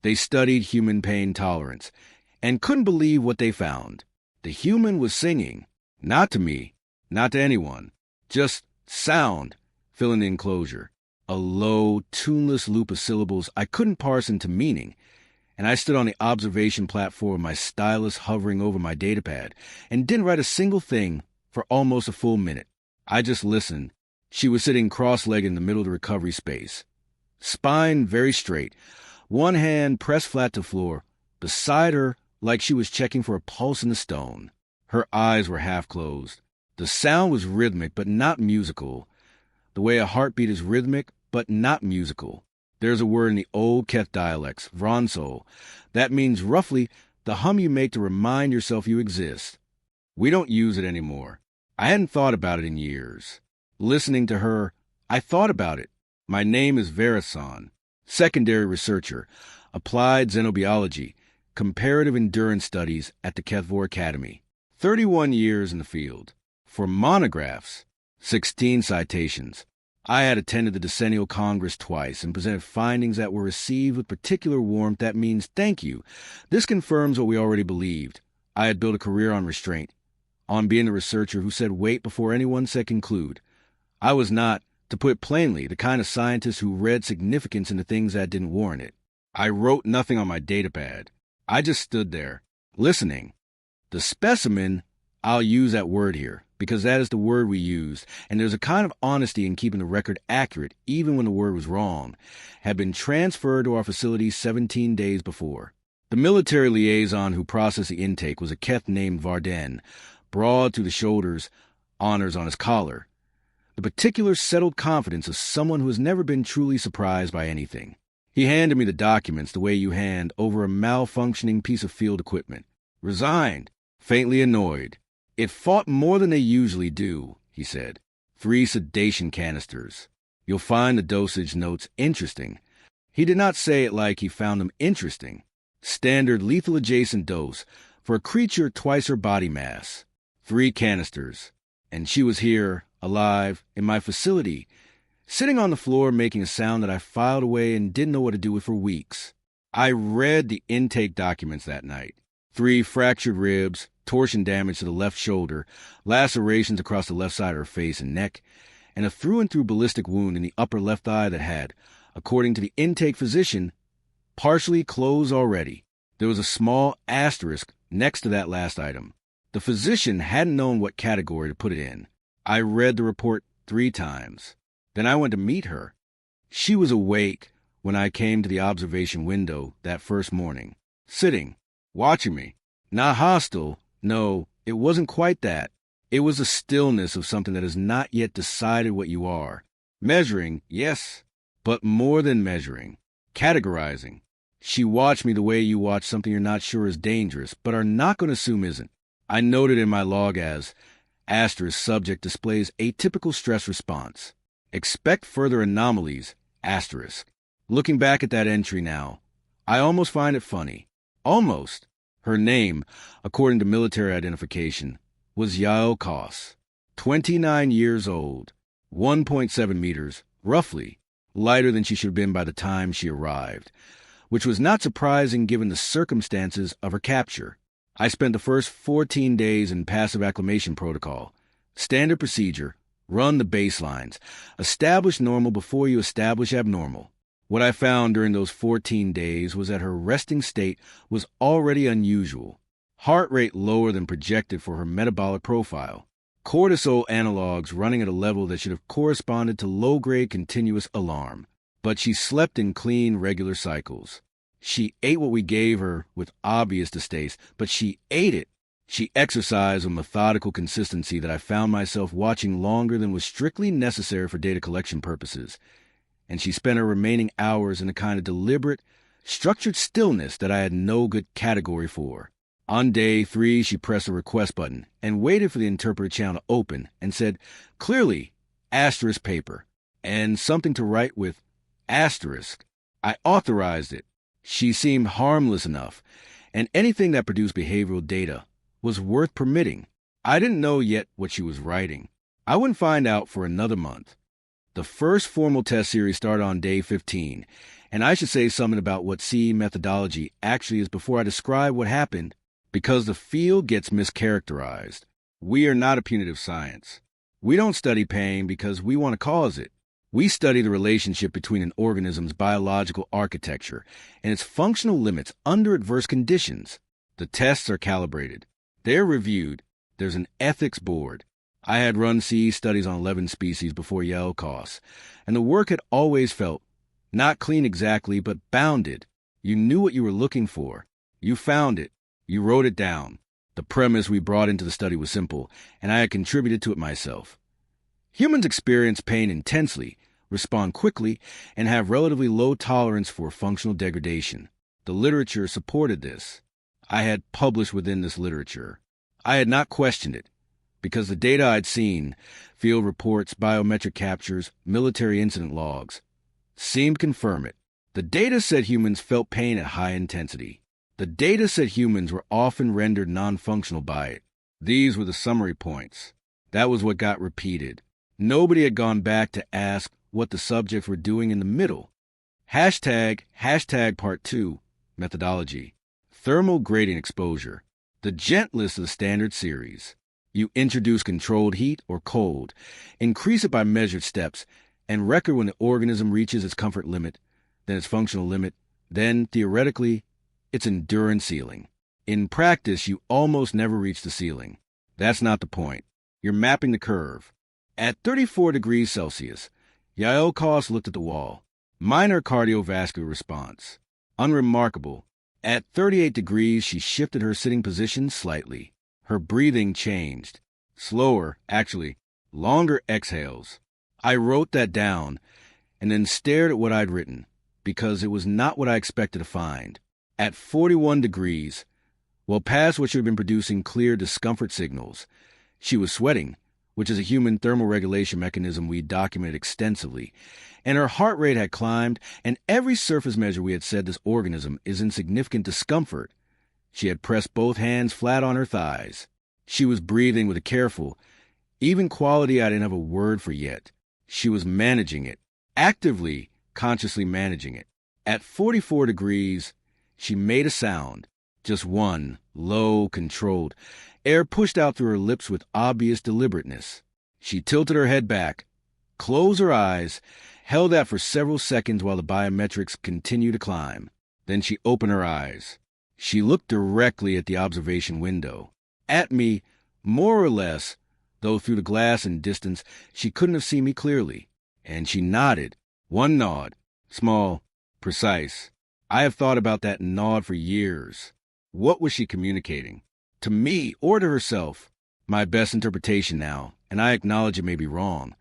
They studied human pain tolerance and couldn't believe what they found. The human was singing, not to me, not to anyone, just sound filling the enclosure. A low, tuneless loop of syllables I couldn't parse into meaning, and I stood on the observation platform with my stylus hovering over my datapad and didn't write a single thing for almost a full minute. I just listened. She was sitting cross-legged in the middle of the recovery space, spine very straight, one hand pressed flat to floor, beside her like she was checking for a pulse in the stone. Her eyes were half closed. The sound was rhythmic but not musical, the way a heartbeat is rhythmic but not musical. There's a word in the old Keth dialects, vronsol, that means roughly the hum you make to remind yourself you exist. We don't use it anymore. I hadn't thought about it in years. Listening to her, I thought about it. My name is Verasan, secondary researcher, applied xenobiology, comparative endurance studies at the Kethvor Academy. 31 years in the field. For monographs, 16 citations. I had attended the Decennial Congress twice and presented findings that were received with particular warmth. That means thank you. This confirms what we already believed. I had built a career on restraint, on being the researcher who said wait before anyone said conclude. I was not, to put it plainly, the kind of scientist who read significance into things that didn't warrant it. I wrote nothing on my datapad. I just stood there, listening. The specimen, I'll use that word here, because that is the word we used, and there's a kind of honesty in keeping the record accurate, even when the word was wrong, had been transferred to our facility 17 days before. The military liaison who processed the intake was a Keth named Varden, broad to the shoulders, honors on his collar. The particular settled confidence of someone who has never been truly surprised by anything. He handed me the documents the way you hand over a malfunctioning piece of field equipment. Resigned, faintly annoyed. It fought more than they usually do, he said. 3 sedation canisters. You'll find the dosage notes interesting. He did not say it like he found them interesting. Standard lethal adjacent dose for a creature twice her body mass. 3 canisters. And she was here, alive, in my facility, sitting on the floor making a sound that I filed away and didn't know what to do with for weeks. I read the intake documents that night. 3 fractured ribs, torsion damage to the left shoulder, lacerations across the left side of her face and neck, and a through-and-through ballistic wound in the upper left eye that had, according to the intake physician, partially closed already. There was a small asterisk next to that last item. The physician hadn't known what category to put it in. I read the report 3 times. Then I went to meet her. She was awake when I came to the observation window that first morning, sitting, watching me. Not hostile. No, it wasn't quite that. It was the stillness of something that has not yet decided what you are. Measuring, yes, but more than measuring. Categorizing. She watched me the way you watch something you're not sure is dangerous, but are not going to assume isn't. I noted in my log as, asterisk subject displays atypical stress response. Expect further anomalies, asterisk. Looking back at that entry now, I almost find it funny. Almost. Her name, according to military identification, was Yael Koss. 29 years old, 1.7 meters, roughly, lighter than she should have been by the time she arrived, which was not surprising given the circumstances of her capture. I spent the first 14 days in passive acclimation protocol. Standard procedure, run the baselines, establish normal before you establish abnormal. What I found during those 14 days was that her resting state was already unusual. Heart rate lower than projected for her metabolic profile. Cortisol analogs running at a level that should have corresponded to low-grade continuous alarm. But she slept in clean, regular cycles. She ate what we gave her with obvious distaste, but she ate it. She exercised with methodical consistency that I found myself watching longer than was strictly necessary for data collection purposes. And she spent her remaining hours in a kind of deliberate, structured stillness that I had no good category for. On day 3, she pressed the request button and waited for the interpreter channel to open and said, clearly, asterisk paper, and something to write with asterisk. I authorized it. She seemed harmless enough, and anything that produced behavioral data was worth permitting. I didn't know yet what she was writing. I wouldn't find out for another month. The first formal test series started on day 15, And I should say something about what CE methodology actually is before I describe what happened, because the field gets mischaracterized. We are not a punitive science. We don't study pain because we want to cause it. We study the relationship between an organism's biological architecture and its functional limits under adverse conditions. The tests are calibrated. They're reviewed. There's an ethics board. I had run CE studies on 11 species before Yale costs, and the work had always felt not clean exactly, but bounded. You knew what you were looking for. You found it. You wrote it down. The premise we brought into the study was simple, and I had contributed to it myself. Humans experience pain intensely, respond quickly, and have relatively low tolerance for functional degradation. The literature supported this. I had published within this literature. I had not questioned it, because the data I'd seen, field reports, biometric captures, military incident logs, seemed to confirm it. The data said humans felt pain at high intensity. The data said humans were often rendered non-functional by it. These were the summary points. That was what got repeated. Nobody had gone back to ask what the subjects were doing in the middle. Hashtag part 2, methodology. Thermal gradient exposure. The gentlest of the standard series. You introduce controlled heat or cold, increase it by measured steps, and record when the organism reaches its comfort limit, then its functional limit, then, theoretically, its endurance ceiling. In practice, you almost never reach the ceiling. That's not the point. You're mapping the curve. At 34 degrees Celsius, Yael Koss looked at the wall. Minor cardiovascular response. Unremarkable. At 38 degrees, she shifted her sitting position slightly. Her breathing changed. Slower, actually, longer exhales. I wrote that down and then stared at what I'd written, because it was not what I expected to find. At 41 degrees, well past what she had been producing clear discomfort signals, she was sweating, which is a human thermal regulation mechanism we documented extensively, and her heart rate had climbed, and every surface measure we had said this organism is in significant discomfort. She had pressed both hands flat on her thighs. She was breathing with a careful, even quality I didn't have a word for yet. She was managing it, actively, consciously managing it. At 44 degrees, she made a sound, just one, low, controlled. Air pushed out through her lips with obvious deliberateness. She tilted her head back, closed her eyes, held that for several seconds while the biometrics continued to climb. Then she opened her eyes. She looked directly at the observation window. At me, more or less, though through the glass and distance she couldn't have seen me clearly. And she nodded. One nod. Small, precise. I have thought about that nod for years. What was she communicating? To me or to herself? My best interpretation now, and I acknowledge it may be wrong,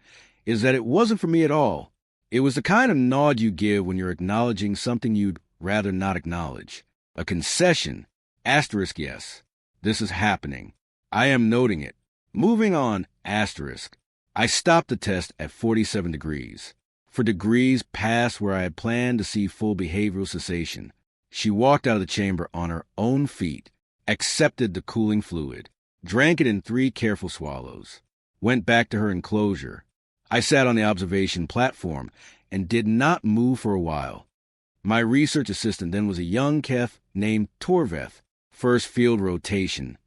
is that it wasn't for me at all. It was the kind of nod you give when you're acknowledging something you'd rather not acknowledge. A concession. Asterisk yes. This is happening. I am noting it. Moving on. Asterisk. I stopped the test at 47 degrees. For degrees past where I had planned to see full behavioral cessation. She walked out of the chamber on her own feet, accepted the cooling fluid, drank it in 3 careful swallows, went back to her enclosure. I sat on the observation platform and did not move for a while. My research assistant then was a young Kef named Torveth, first field rotation,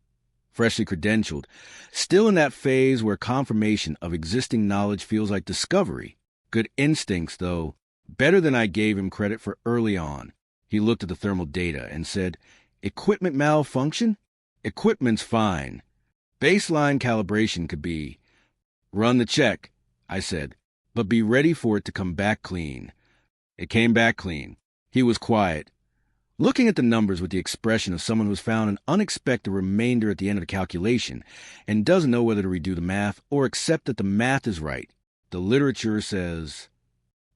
freshly credentialed, still in that phase where confirmation of existing knowledge feels like discovery. Good instincts, though, better than I gave him credit for early on. He looked at the thermal data and said, "Equipment malfunction? Equipment's fine. Baseline calibration could be." "Run the check," I said, "but be ready for it to come back clean." It came back clean. He was quiet, looking at the numbers with the expression of someone who's found an unexpected remainder at the end of the calculation and doesn't know whether to redo the math or accept that the math is right. The literature says...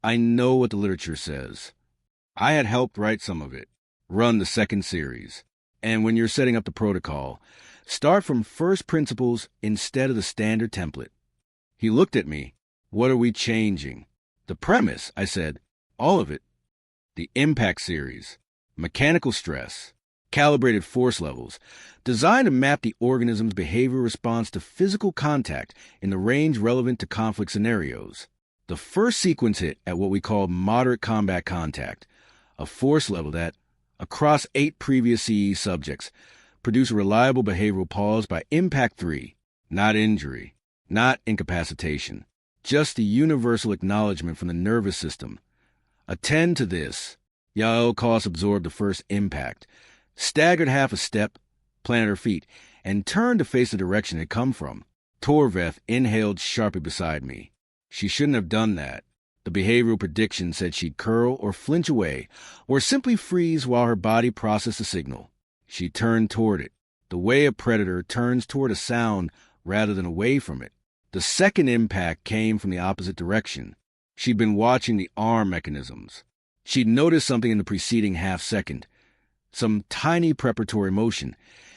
I know what the literature says. I had helped write some of it, run the second series. And when you're setting up the protocol, start from first principles instead of the standard template. He looked at me. What are we changing? The premise, I said. All of it. The impact series. Mechanical stress. Calibrated force levels. Designed to map the organism's behavioral response to physical contact in the range relevant to conflict scenarios. The first sequence hit at what we call moderate combat contact, a force level that, across 8 previous CE subjects, produced a reliable behavioral pause by impact 3, not injury, not incapacitation, just the universal acknowledgement from the nervous system. Attend to this. Yael Koss absorbed the first impact, staggered half a step, planted her feet, and turned to face the direction it had come from. Torveth inhaled sharply beside me. She shouldn't have done that. The behavioral prediction said she'd curl or flinch away, or simply freeze while her body processed the signal. She turned toward it, the way a predator turns toward a sound rather than away from it. The second impact came from the opposite direction. She'd been watching the arm mechanisms. She'd noticed something in the preceding half-second, some tiny preparatory motion,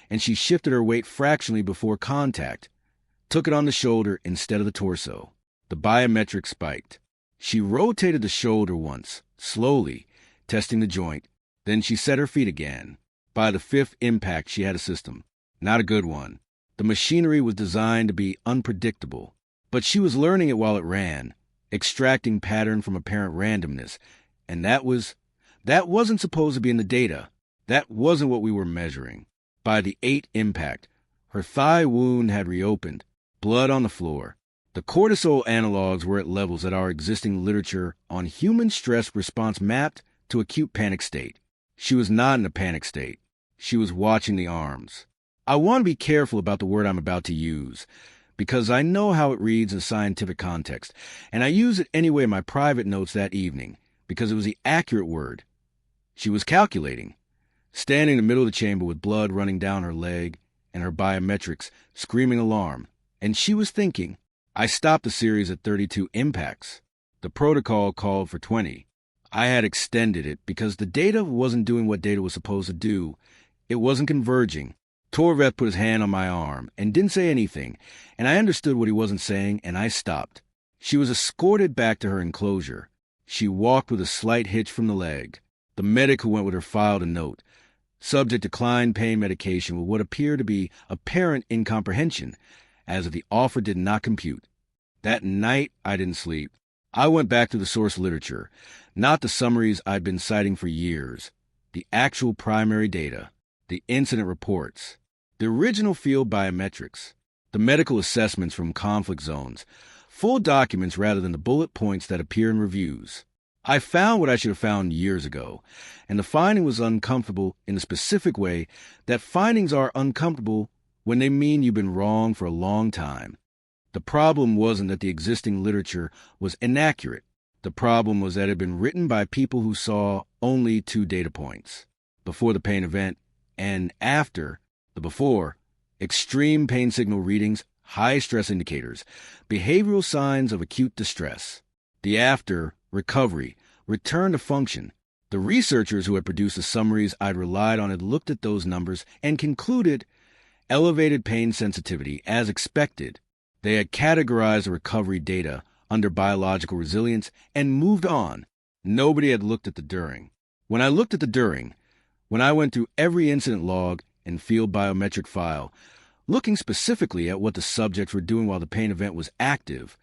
and she shifted her weight fractionally before contact, took it on the shoulder instead of the torso. The biometric spiked. She rotated the shoulder once, slowly, testing the joint. Then she set her feet again. By the 5th impact, she had a system. Not a good one. The machinery was designed to be unpredictable, but she was learning it while it ran, extracting pattern from apparent randomness, and that wasn't supposed to be in the data. That wasn't what we were measuring. By the 8th impact, her thigh wound had reopened, blood on the floor. The cortisol analogs were at levels that our existing literature on human stress response mapped to acute panic state. She was not in a panic state. She was watching the arms. I want to be careful about the word I'm about to use, because I know how it reads in a scientific context, and I use it anyway in my private notes that evening, because it was the accurate word. She was calculating, standing in the middle of the chamber with blood running down her leg and her biometrics screaming alarm, and she was thinking. I stopped the series at 32 impacts. The protocol called for 20. I had extended it because the data wasn't doing what data was supposed to do. It wasn't converging. Torveth put his hand on my arm and didn't say anything, and I understood what he wasn't saying, and I stopped. She was escorted back to her enclosure. She walked with a slight hitch from the leg. The medic who went with her filed a note. Subject declined pain medication with what appeared to be apparent incomprehension, as if the offer did not compute. That night, I didn't sleep. I went back to the source literature, not the summaries I'd been citing for years, the actual primary data, the incident reports, the original field biometrics, the medical assessments from conflict zones, full documents rather than the bullet points that appear in reviews. I found what I should have found years ago, and the finding was uncomfortable in the specific way that findings are uncomfortable when they mean you've been wrong for a long time. The problem wasn't that the existing literature was inaccurate. The problem was that it had been written by people who saw only 2 data points. Before the pain event and after the before, extreme pain signal readings, high stress indicators, behavioral signs of acute distress. The after, recovery, return to function. The researchers who had produced the summaries I'd relied on had looked at those numbers and concluded elevated pain sensitivity, as expected. They had categorized the recovery data under biological resilience and moved on. Nobody had looked at the during. When I looked at the during, when I went through every incident log and field biometric file, looking specifically at what the subjects were doing while the pain event was active,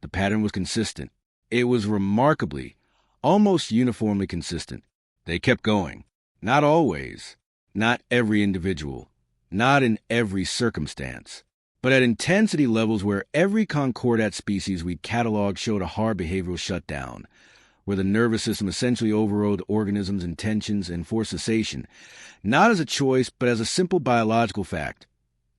the pattern was consistent. It was remarkably, almost uniformly consistent. They kept going. Not always. Not every individual. Not in every circumstance, but at intensity levels where every concordat species we cataloged showed a hard behavioral shutdown, where the nervous system essentially overrode the organism's intentions and forced cessation, not as a choice, but as a simple biological fact.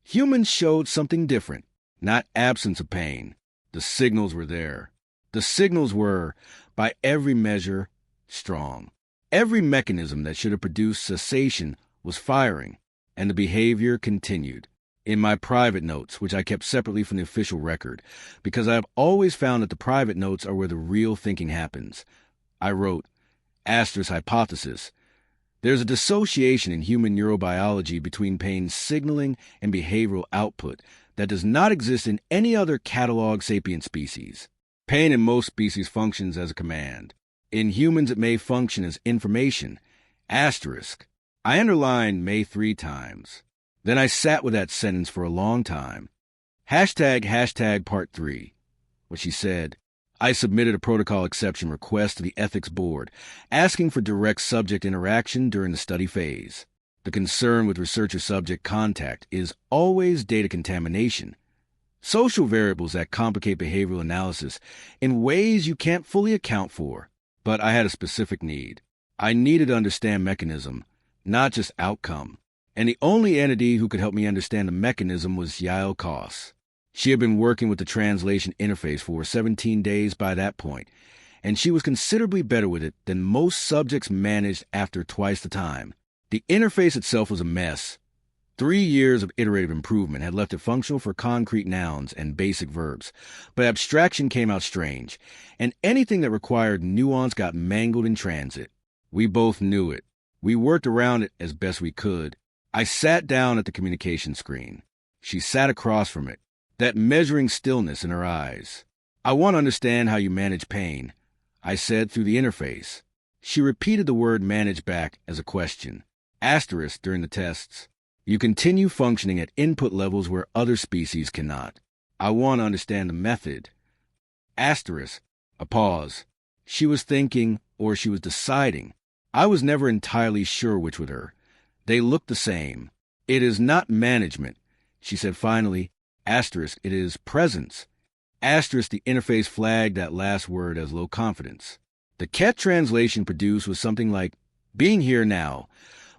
Humans showed something different, not absence of pain. The signals were there. The signals were, by every measure, strong. Every mechanism that should have produced cessation was firing. And the behavior continued. In my private notes, which I kept separately from the official record, because I have always found that the private notes are where the real thinking happens, I wrote, Astor's hypothesis. There's a dissociation in human neurobiology between pain signaling and behavioral output that does not exist in any other catalog sapient species. Pain in most species functions as a command. In humans, it may function as information. Asterisk. I underlined may 3 times. Then I sat with that sentence for a long time. Hashtag part 3. What she said, I submitted a protocol exception request to the ethics board, asking for direct subject interaction during the study phase. The concern with researcher-subject contact is always data contamination, social variables that complicate behavioral analysis in ways you can't fully account for. But I had a specific need. I needed to understand mechanism, not just outcome. And the only entity who could help me understand the mechanism was Yael Koss. She had been working with the translation interface for 17 days by that point, and she was considerably better with it than most subjects managed after twice the time. The interface itself was a mess. 3 years of iterative improvement had left it functional for concrete nouns and basic verbs, but abstraction came out strange, and anything that required nuance got mangled in transit. We both knew it. We worked around it as best we could. I sat down at the communication screen. She sat across from it, that measuring stillness in her eyes. "I want to understand how you manage pain," I said through the interface. She repeated the word manage back as a question. Asterisk during the tests. "You continue functioning at input levels where other species cannot. I want to understand the method." Asterisk. A pause. She was thinking, or she was deciding. I was never entirely sure which with her. They looked the same. "It is not management," she said finally. Asterisk, "it is presence." Asterisk, the interface flagged that last word as low confidence. The CAT translation produced was something like "being here now,"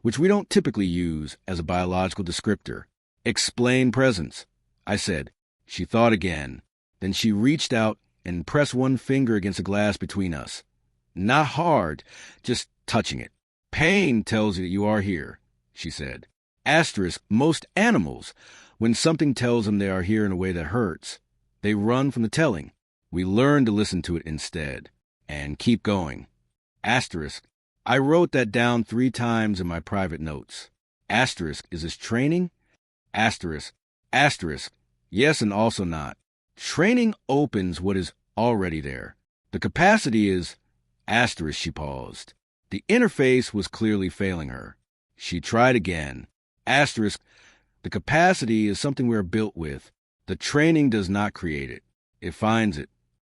which we don't typically use as a biological descriptor. "Explain presence," I said. She thought again. Then she reached out and pressed one finger against the glass between us. Not hard, just touching it. "Pain tells you that you are here," she said. Asterisk, most animals, when something tells them they are here in a way that hurts, they run from the telling. We learn to listen to it instead and keep going. Asterisk, I wrote that down 3 times in my private notes. Asterisk, is this training? Asterisk, asterisk, yes and also not. Training opens what is already there. The capacity is, asterisk, she paused. The interface was clearly failing her. She tried again. Asterisk, the capacity is something we are built with. The training does not create it. It finds it.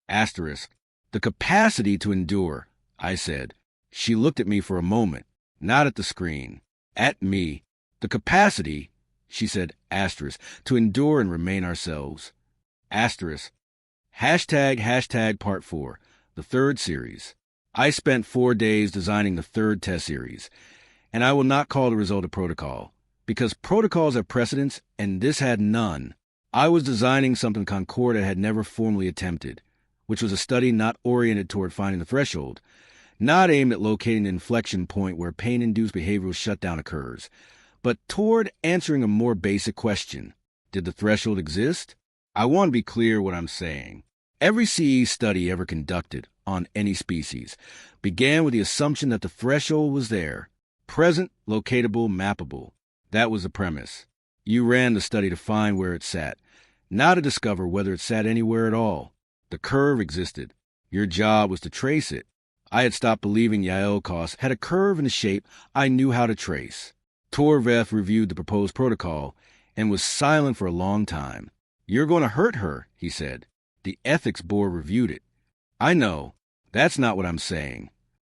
Asterisk, the capacity to endure, I said. She looked at me for a moment, not at the screen, at me. The capacity, she said, asterisk, to endure and remain ourselves. Asterisk, hashtag part 4, the 3rd series. I spent 4 days designing the 3rd test series, and I will not call the result a protocol, because protocols have precedence, and this had none. I was designing something Concordat had never formally attempted, which was a study not oriented toward finding the threshold, not aimed at locating the inflection point where pain-induced behavioral shutdown occurs, but toward answering a more basic question. Did the threshold exist? I want to be clear what I'm saying. Every CE study ever conducted on any species began with the assumption that the threshold was there, present, locatable, mappable. That was the premise. You ran the study to find where it sat, not to discover whether it sat anywhere at all. The curve existed. Your job was to trace it. I had stopped believing Yael Koss had a curve in a shape I knew how to trace. Torveth reviewed the proposed protocol and was silent for a long time. "You're going to hurt her," he said. "The ethics board reviewed it." "I know. That's not what I'm saying."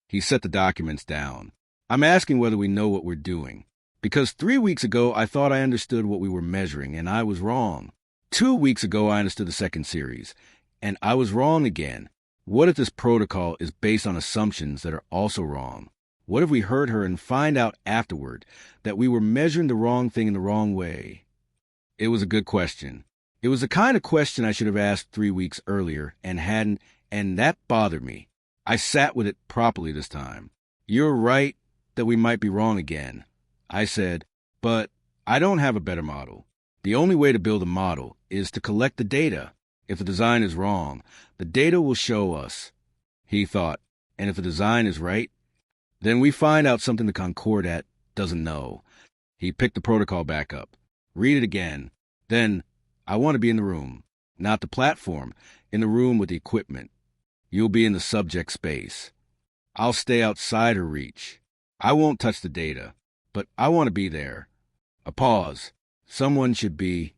He set the documents down. "I'm asking whether we know what we're doing. Because 3 weeks ago I thought I understood what we were measuring, and I was wrong. 2 weeks ago I understood the 2nd series, and I was wrong again. What if this protocol is based on assumptions that are also wrong? What if we hurt her and find out afterward that we were measuring the wrong thing in the wrong way?" It was a good question. It was the kind of question I should have asked 3 weeks earlier and hadn't, and that bothered me. I sat with it properly this time. "You're right that we might be wrong again," I said, "but I don't have a better model. The only way to build a model is to collect the data. If the design is wrong, the data will show us." He thought, "And if the design is right, then we find out something the Concordat doesn't know." He picked the protocol back up. "Read it again. Then, I want to be in the room. Not the platform, in the room with the equipment. You'll be in the subject space. I'll stay outside her reach. I won't touch the data, but I want to be there." A pause. Someone should be.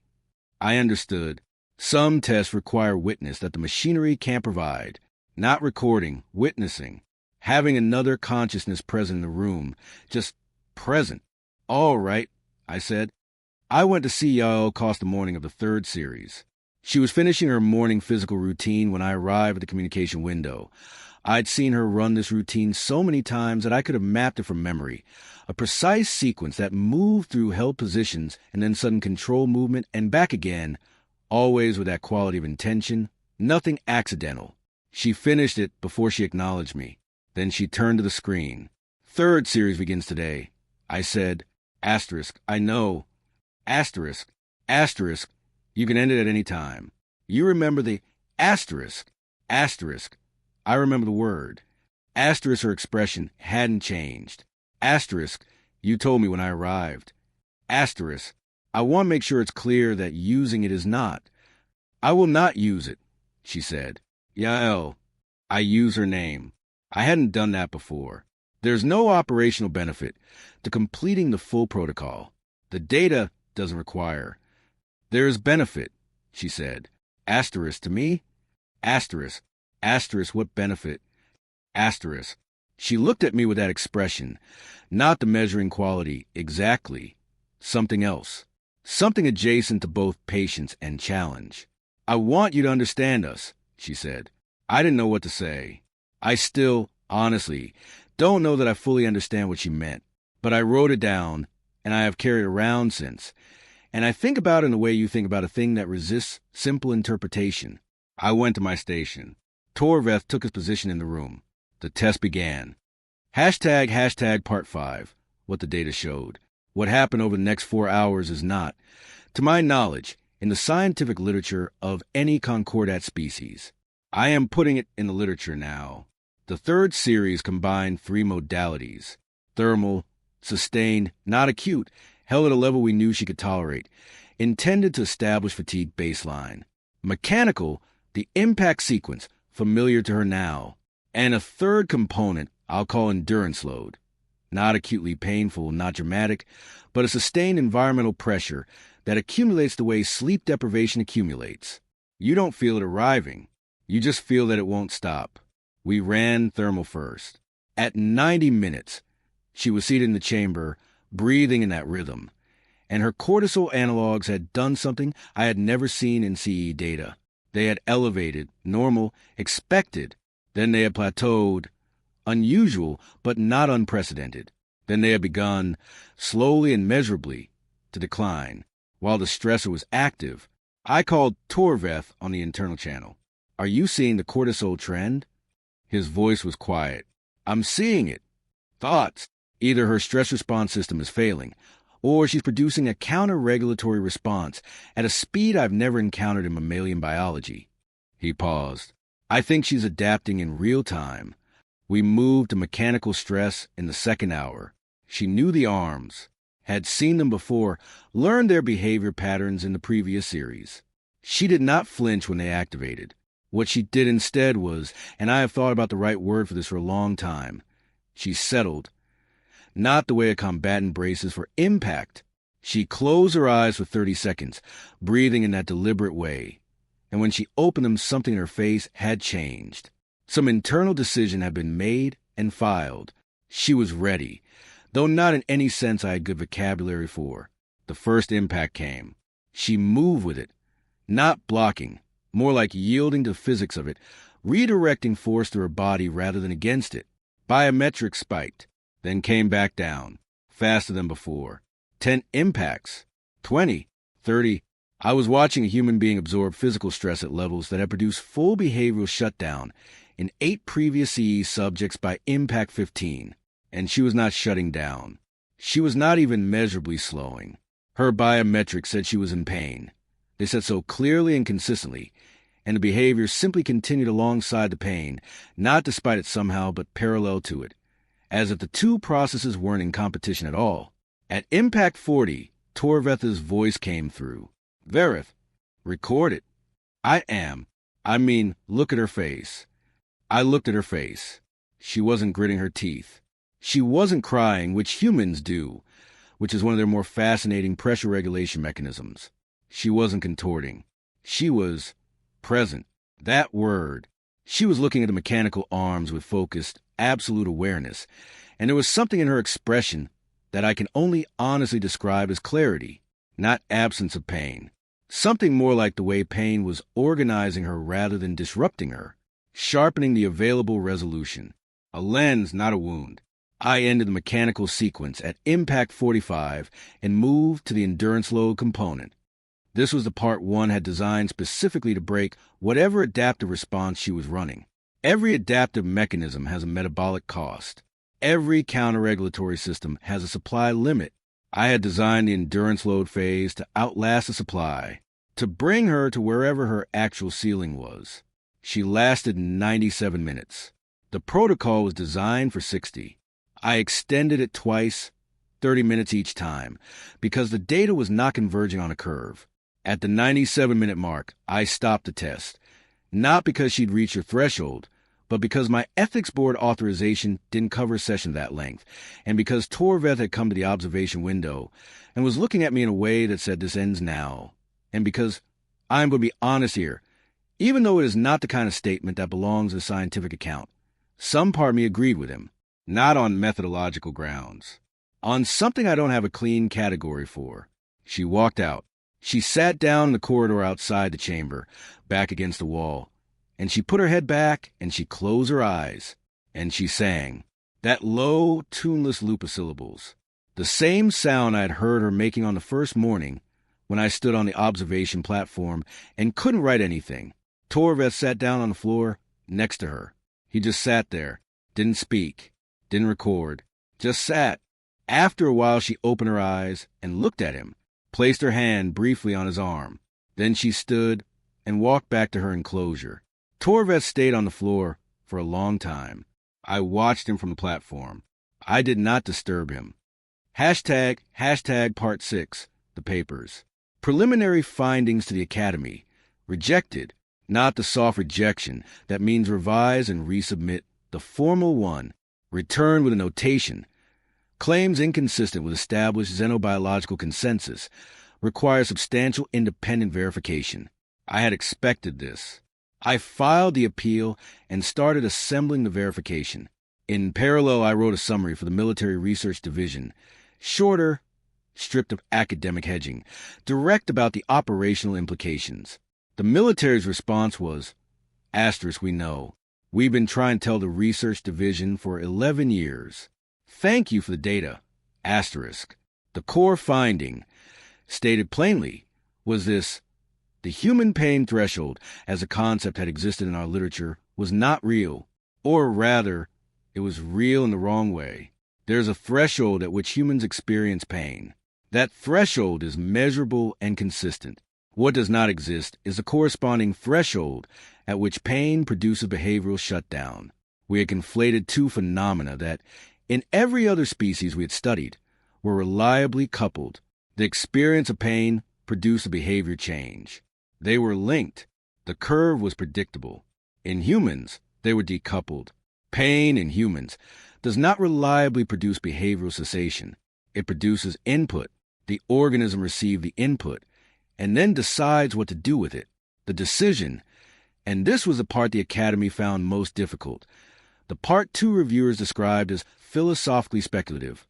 I understood. Some tests require witness that the machinery can't provide. Not recording, witnessing. Having another consciousness present in the room. Just present. All right, I said. I went to see Yael across the morning of the third series. She was finishing her morning physical routine when I arrived at the communication window. I'd seen her run this routine so many times that I could have mapped it from memory. A precise sequence that moved through held positions and then sudden control movement and back again, always with that quality of intention, nothing accidental. She finished it before she acknowledged me. Then she turned to the screen. Third series begins today. I said, asterisk, I know. Asterisk, asterisk, you can end it at any time. You remember the asterisk, asterisk. I remember the word. Asterisk, her expression hadn't changed. Asterisk, you told me when I arrived. Asterisk, I want to make sure it's clear that using it is not. I will not use it, she said. Yael. I use her name. I hadn't done that before. There's no operational benefit to completing the full protocol. The data doesn't require. There is benefit, she said. Asterisk to me? Asterisk. Asterisk, what benefit? Asterisk. She looked at me with that expression. Not the measuring quality, exactly. Something else. Something adjacent to both patience and challenge. I want you to understand us, she said. I didn't know what to say. I still, honestly, don't know that I fully understand what she meant. But I wrote it down, and I have carried it around since. And I think about it in the way you think about a thing that resists simple interpretation. I went to my station. Torveth took his position in the room. The test began. Hashtag part 5, what the data showed. What happened over the next 4 hours is not, to my knowledge, in the scientific literature of any concordat species. I am putting it in the literature now. The third series combined 3 modalities. Thermal, sustained, not acute, held at a level we knew she could tolerate, intended to establish fatigue baseline. Mechanical, the impact sequence, familiar to her now. And a third component I'll call endurance load. Not acutely painful, not dramatic, but a sustained environmental pressure that accumulates the way sleep deprivation accumulates. You don't feel it arriving. You just feel that it won't stop. We ran thermal first. At 90 minutes, she was seated in the chamber, breathing in that rhythm. And her cortisol analogs had done something I had never seen in CE data. They had elevated, normal, expected. Then they had plateaued, unusual, but not unprecedented. Then they had begun, slowly and measurably, to decline. While the stressor was active, I called Torveth on the internal channel. Are you seeing the cortisol trend? His voice was quiet. I'm seeing it. Thoughts. Either her stress response system is failing, or she's producing a counter-regulatory response at a speed I've never encountered in mammalian biology. He paused. I think she's adapting in real time. We moved to mechanical stress in the second hour. She knew the arms, had seen them before, learned their behavior patterns in the previous series. She did not flinch when they activated. What she did instead was, and I have thought about the right word for this for a long time, she settled. Not the way a combatant braces for impact. She closed her eyes for 30 seconds, breathing in that deliberate way. And when she opened them, something in her face had changed. Some internal decision had been made and filed. She was ready, though not in any sense I had good vocabulary for. The first impact came. She moved with it, not blocking, more like yielding to the physics of it, redirecting force through her body rather than against it. Biometrics spiked, then came back down, faster than before. 10 impacts, 20, 30. I was watching a human being absorb physical stress at levels that had produced full behavioral shutdown in 8 previous CE subjects by impact 15, and she was not shutting down. She was not even measurably slowing. Her biometrics said she was in pain. They said so clearly and consistently, and the behavior simply continued alongside the pain, not despite it somehow, but parallel to it, as if the two processes weren't in competition at all. At impact 40, Torveth's voice came through. Verith, record it. Look at her face. I looked at her face. She wasn't gritting her teeth. She wasn't crying, which humans do, which is one of their more fascinating pressure regulation mechanisms. She wasn't contorting. She was present. That word. She was looking at the mechanical arms with focused, absolute awareness, and there was something in her expression that I can only honestly describe as clarity, not absence of pain. Something more like the way pain was organizing her rather than disrupting her, sharpening the available resolution. A lens, not a wound. I ended the mechanical sequence at impact 45 and moved to the endurance load component. This was the part one had designed specifically to break whatever adaptive response she was running. Every adaptive mechanism has a metabolic cost. Every counter-regulatory system has a supply limit. I had designed the endurance load phase to outlast the supply, to bring her to wherever her actual ceiling was. She lasted 97 minutes. The protocol was designed for 60. I extended it twice, 30 minutes each time, because the data was not converging on a curve. At the 97-minute mark, I stopped the test, not because she'd reached her threshold, but because my ethics board authorization didn't cover a session that length, and because Torveth had come to the observation window and was looking at me in a way that said this ends now, and because I'm going to be honest here, even though it is not the kind of statement that belongs in a scientific account, some part of me agreed with him, not on methodological grounds, on something I don't have a clean category for. She walked out. She sat down in the corridor outside the chamber, back against the wall, and she put her head back, and she closed her eyes, and she sang, that low, tuneless loop of syllables, the same sound I had heard her making on the first morning when I stood on the observation platform and couldn't write anything. Torveth sat down on the floor next to her. He just sat there, didn't speak, didn't record, just sat. After a while, she opened her eyes and looked at him, placed her hand briefly on his arm. Then she stood and walked back to her enclosure. Torveth stayed on the floor for a long time. I watched him from the platform. I did not disturb him. Hashtag part 6, the papers. Preliminary findings to the Academy. Rejected, not the soft rejection that means revise and resubmit. The formal one. Return with a notation. Claims inconsistent with established xenobiological consensus. Require substantial independent verification. I had expected this. I filed the appeal and started assembling the verification. In parallel, I wrote a summary for the Military Research Division. Shorter, stripped of academic hedging, direct about the operational implications. The military's response was, *, we know. We've been trying to tell the Research Division for 11 years. Thank you for the data, *. The core finding, stated plainly, was this: the human pain threshold, as a concept had existed in our literature, was not real, or rather, it was real in the wrong way. There's a threshold at which humans experience pain. That threshold is measurable and consistent. What does not exist is a corresponding threshold at which pain produces behavioral shutdown. We had conflated two phenomena that, in every other species we had studied, were reliably coupled. The experience of pain produced a behavior change. They were linked. The curve was predictable. In humans, they were decoupled. Pain in humans does not reliably produce behavioral cessation. It produces input. The organism receives the input and then decides what to do with it. The decision, and this was the part the Academy found most difficult, the part 2 reviewers described as philosophically speculative,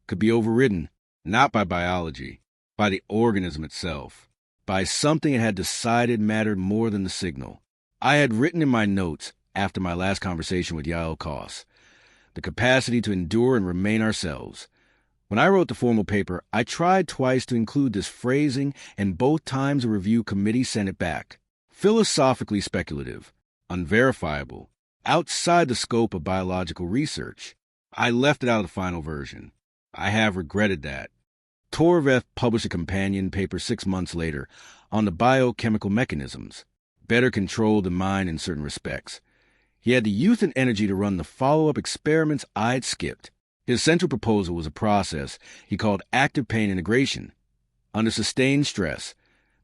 could be overridden, not by biology, by the organism itself, by something it had decided mattered more than the signal. I had written in my notes after my last conversation with Yael Koss, the capacity to endure and remain ourselves. When I wrote the formal paper, I tried twice to include this phrasing, and both times a review committee sent it back. Philosophically speculative, unverifiable, outside the scope of biological research. I left it out of the final version. I have regretted that. Torveth published a companion paper 6 months later on the biochemical mechanisms, better controlled than mine in certain respects. He had the youth and energy to run the follow-up experiments I'd skipped. His central proposal was a process he called active pain integration. Under sustained stress,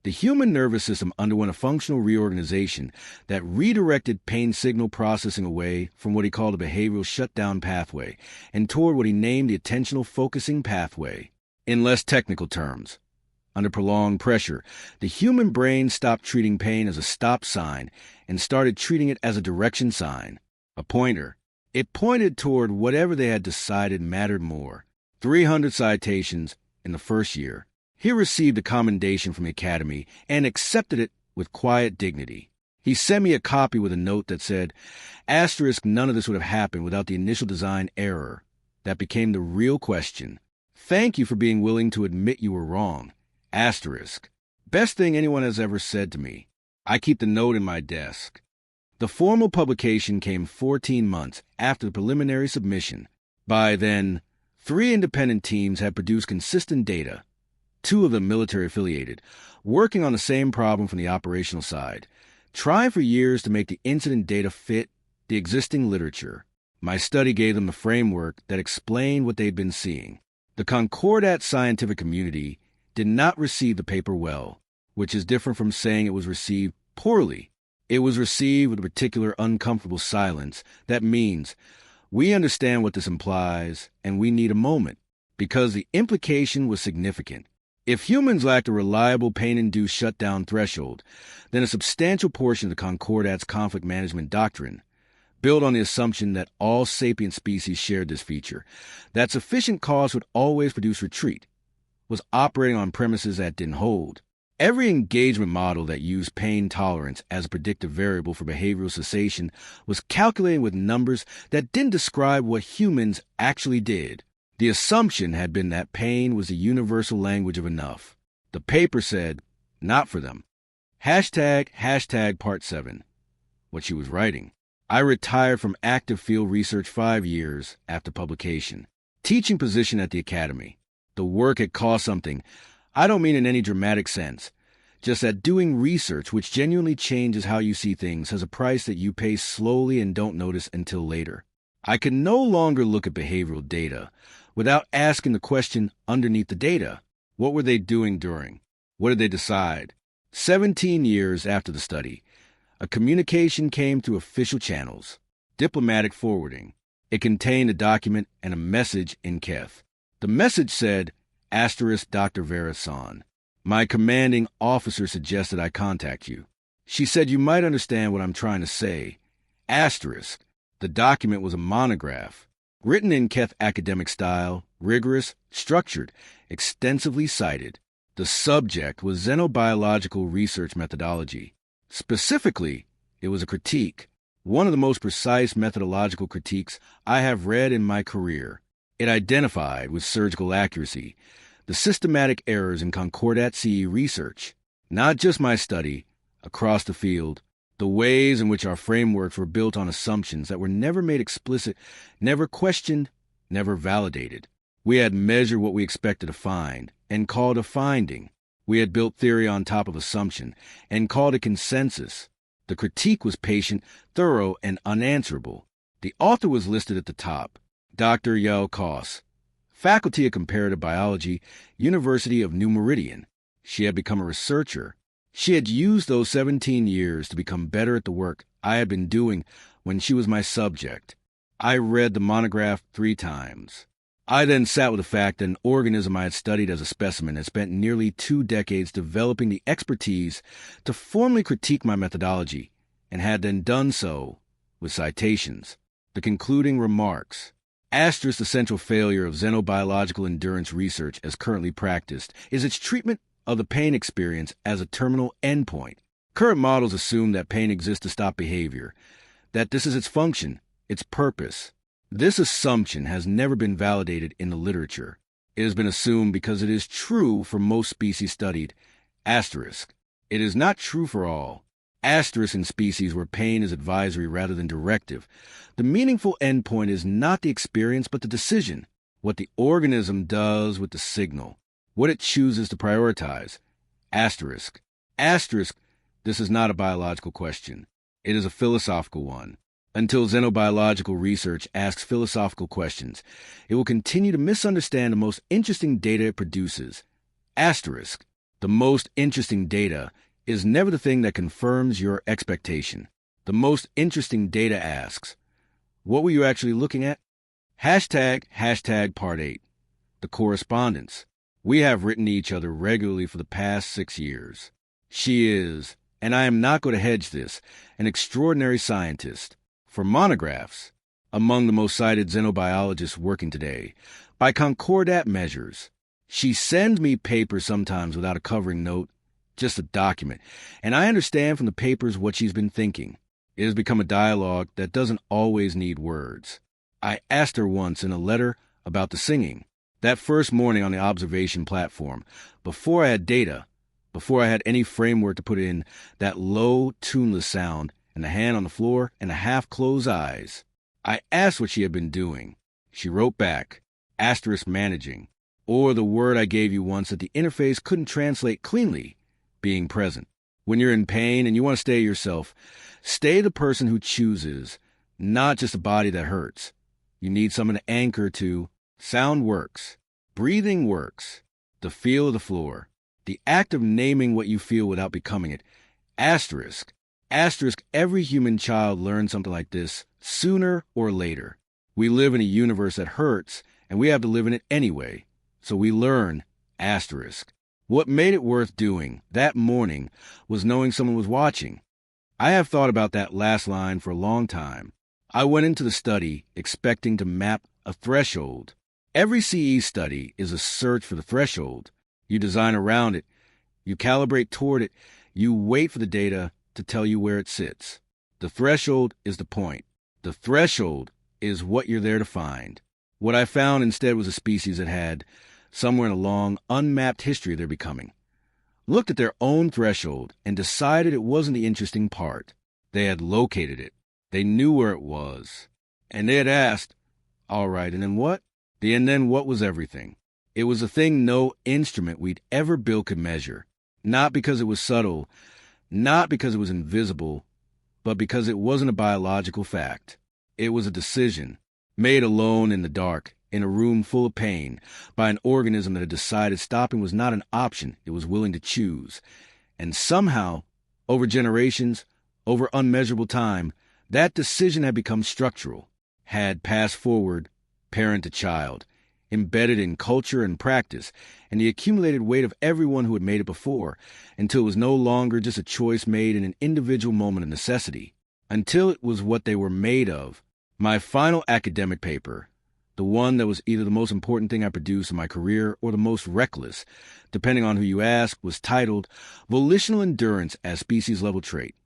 the human nervous system underwent a functional reorganization that redirected pain signal processing away from what he called a behavioral shutdown pathway and toward what he named the attentional focusing pathway. In less technical terms, Under prolonged pressure, the human brain stopped treating pain as a stop sign and started treating it as a direction sign, a pointer. It pointed toward whatever they had decided mattered more. 300 citations in the first year. He received a commendation from the Academy and accepted it with quiet dignity. He sent me a copy with a note that said, asterisk, none of this would have happened without the initial design error. That became the real question. Thank you for being willing to admit you were wrong. Asterisk. Best thing anyone has ever said to me. I keep the note in my desk. The formal publication came 14 months after the preliminary submission. By then, 3 independent teams had produced consistent data, 2 of them military-affiliated, working on the same problem from the operational side, trying for years to make the incident data fit the existing literature. My study gave them the framework that explained what they'd been seeing. The Concordat scientific community did not receive the paper well, which is different from saying it was received poorly. It was received with a particular uncomfortable silence. That means, we understand what this implies, and we need a moment, because the implication was significant. If humans lacked a reliable pain-induced shutdown threshold, then a substantial portion of the Concordat's conflict management doctrine, built on the assumption that all sapient species shared this feature, that sufficient cause would always produce retreat, was operating on premises that didn't hold. Every engagement model that used pain tolerance as a predictive variable for behavioral cessation was calculated with numbers that didn't describe what humans actually did. The assumption had been that pain was the universal language of enough. The paper said, not for them. ## Part 7. What she was writing. I retired from active field research 5 years after publication. Teaching position at the Academy. The work had cost something. I don't mean in any dramatic sense. Just that doing research which genuinely changes how you see things has a price that you pay slowly and don't notice until later. I could no longer look at behavioral data without asking the question underneath the data. What were they doing during? What did they decide? 17 years after the study, a communication came through official channels, diplomatic forwarding. It contained a document and a message in Keth. The message said, asterisk Dr. Verasan. My commanding officer suggested I contact you. She said you might understand what I'm trying to say. Asterisk. The document was a monograph, written in Keth academic style, rigorous, structured, extensively cited. The subject was xenobiological research methodology. Specifically, it was a critique, one of the most precise methodological critiques I have read in my career. It identified, with surgical accuracy, the systematic errors in Concordat CE research, not just my study, across the field, the ways in which our frameworks were built on assumptions that were never made explicit, never questioned, never validated. We had measured what we expected to find and called a finding. We had built theory on top of assumption and called it consensus. The critique was patient, thorough, and unanswerable. The author was listed at the top. Dr. Yale Koss, Faculty of Comparative Biology, University of New Meridian. She had become a researcher. She had used those 17 years to become better at the work I had been doing when she was my subject. I read the monograph 3 times. I then sat with the fact that an organism I had studied as a specimen had spent nearly 2 decades developing the expertise to formally critique my methodology, and had then done so with citations. The concluding remarks. Asterisk, the central failure of xenobiological endurance research as currently practiced is its treatment of the pain experience as a terminal endpoint. Current models assume that pain exists to stop behavior, that this is its function, its purpose. This assumption has never been validated in the literature. It has been assumed because it is true for most species studied. Asterisk. It is not true for all. Asterisk in species where pain is advisory rather than directive. The meaningful endpoint is not the experience but the decision, what the organism does with the signal, what it chooses to prioritize. Asterisk. Asterisk, this is not a biological question. It is a philosophical one. Until xenobiological research asks philosophical questions, it will continue to misunderstand the most interesting data it produces. Asterisk. The most interesting data is never the thing that confirms your expectation. The most interesting data asks, what were you actually looking at? ## Part 8. The correspondence. We have written to each other regularly for the past 6 years. She is, and I am not going to hedge this, an extraordinary scientist. For monographs, among the most cited xenobiologists working today, by concordat measures. She sends me papers sometimes without a covering note, just a document, and I understand from the papers what she's been thinking. It has become a dialogue that doesn't always need words. I asked her once in a letter about the singing. That first morning on the observation platform, before I had data, before I had any framework to put in that low, tuneless sound and a hand on the floor and a half-closed eyes, I asked what she had been doing. She wrote back, *managing, or the word I gave you once that the interface couldn't translate cleanly, being present. When you're in pain and you want to stay yourself, stay the person who chooses, not just a body that hurts. You need someone to anchor to. Sound works. Breathing works. The feel of the floor. The act of naming what you feel without becoming it. Asterisk, every human child learns something like this sooner or later. We live in a universe that hurts, and we have to live in it anyway. So we learn, asterisk. What made it worth doing that morning was knowing someone was watching. I have thought about that last line for a long time. I went into the study expecting to map a threshold. Every CE study is a search for the threshold. You design around it. You calibrate toward it. You wait for the data to tell you where it sits. The threshold is the point. The threshold is what you're there to find. What I found instead was a species that had, somewhere in a long, unmapped history of their becoming, looked at their own threshold and decided it wasn't the interesting part. They had located it. They knew where it was. And they had asked, all right, and then what? The and then what was everything. It was a thing no instrument we'd ever built could measure. Not because it was subtle, not because it was invisible, but because it wasn't a biological fact. It was a decision, made alone in the dark, in a room full of pain, by an organism that had decided stopping was not an option it was willing to choose. And somehow, over generations, over unmeasurable time, that decision had become structural, had passed forward, parent to child, embedded in culture and practice, and the accumulated weight of everyone who had made it before, until it was no longer just a choice made in an individual moment of necessity, until it was what they were made of. My final academic paper, the one that was either the most important thing I produced in my career or the most reckless, depending on who you ask, was titled Volitional Endurance as Species-Level Trait,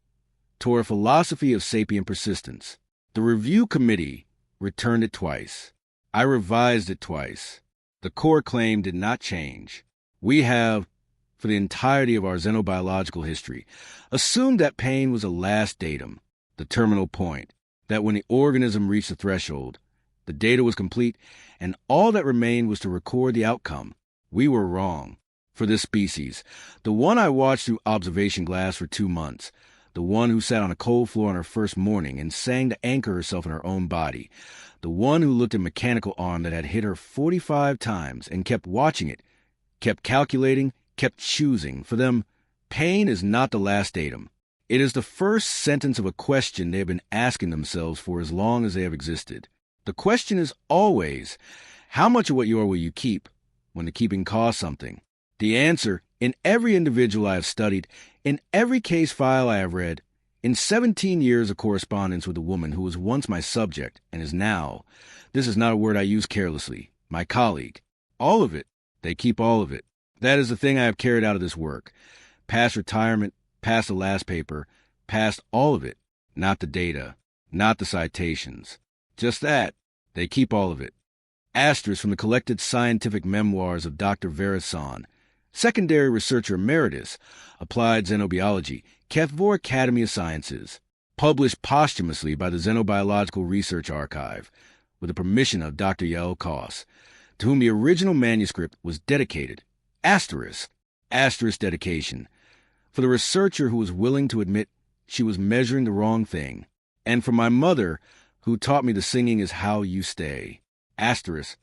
toward a philosophy of sapient persistence. The review committee returned it twice. I revised it twice. The core claim did not change. We have, for the entirety of our xenobiological history, assumed that pain was a last datum, the terminal point, that when the organism reached the threshold, the data was complete, and all that remained was to record the outcome. We were wrong. For this species, the one I watched through observation glass for 2 months, the one who sat on a cold floor on her first morning and sang to anchor herself in her own body, the one who looked at a mechanical arm that had hit her 45 times and kept watching it, kept calculating, kept choosing. For them, pain is not the last datum. It is the first sentence of a question they have been asking themselves for as long as they have existed. The question is always, how much of what you are will you keep when the keeping costs something? The answer, in every individual I have studied, in every case file I have read, in 17 years of correspondence with a woman who was once my subject and is now, this is not a word I use carelessly, my colleague, all of it, they keep all of it. That is the thing I have carried out of this work. Past retirement, past the last paper, past all of it, not the data, not the citations. Just that, they keep all of it. Asterisk from the collected scientific memoirs of Dr. Veresan, secondary researcher emeritus, applied xenobiology, Kevor Academy of Sciences, published posthumously by the Xenobiological Research Archive, with the permission of Dr. Yael Koss, to whom the original manuscript was dedicated. Asterisk dedication, for the researcher who was willing to admit she was measuring the wrong thing, and for my mother, who taught me the singing is how you stay. Asterisk